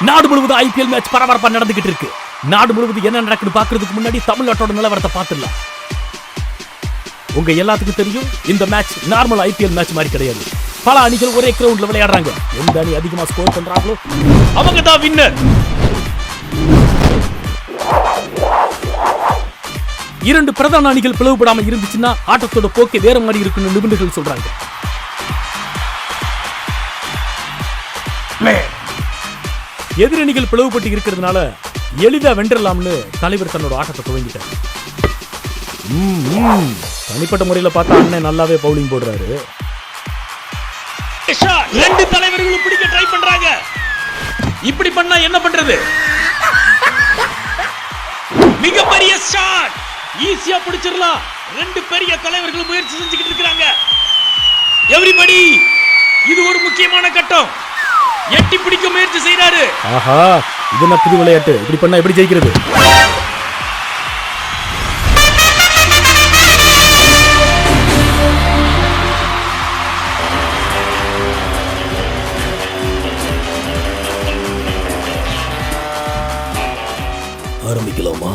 நாடு முழுவதும் IPL match பரபரப்பா நடந்துகிட்டு இருக்கு. நாடு முழுவதும் என்ன நடக்குன்னு பாக்குறதுக்கு முன்னாடி தமிழ்நாட்டோட நிலவரத்தை பார்த்துடலாம். உங்க எல்லாத்துக்கும் தெரியும், இந்த மேட்ச் நார்மல் ஐபிஎல் மேட்ச் மாதிரி கிடையாது. பல அணிகள் ஒரே கிரவுண்ட்ல விளையாடுறாங்க. எந்த அணி அதிகமா ஸ்கோர் பண்றாங்களோ அவங்க தான் வின்னர். இரண்டு பிரதான அணிகள் பிளவுபடாம இருந்துச்சுன்னா ஆட்டத்தோட போக்கே வேற மாதிரி இருக்குன்னு நிபுணர்கள் சொல்றாங்க. எதிரணிகள் பிளவுபட்டு இருக்கிறதுனால எளிதா வென்றலாம்னு தலைவர் தன்னோட ஆட்டத்தை துவங்கிட்டார். தனிப்பட்ட முறையில பார்த்தா அண்ணன் நல்லாவே பவுலிங் போடுறாரு. ரெண்டு தலைவர்களும் பிடிக்க ட்ரை பண்றாங்க. இப்படி பண்ணா என்ன பண்றது? மிகப்பெரிய ஷாட், ஈஸியா பிடிச்சிரலாம். ரெண்டு பெரிய தலைவர்களும் முயற்சி செஞ்சுக்கிட்டு இருக்காங்க. எவரிபடி, இது ஒரு முக்கியமான கட்டம். எட்டி பிடிக்க முயற்சி செய்றாரு. ஆஹா, இது என்ன புது விளையாட்டு? இப்படி பண்ணா எப்படி ஜெயிக்கிறது? ஆரம்பிக்கலாமா?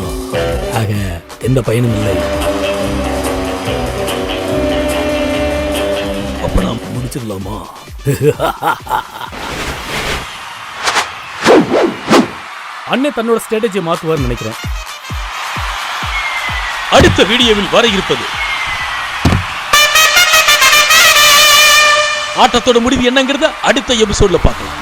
ஆக எந்த பயனும் இல்லை. அப்ப நாம் முடிச்சிடலாமா? அண்ணே தன்னோட ஸ்ட்ராட்டஜியை மாத்துவார்னு நினைக்கிறேன். அடுத்த வீடியோவில் வர இருப்பது ஆட்டத்தோட முடிவு என்னங்கிறத அடுத்த எபிசோட்ல பார்க்கலாம்.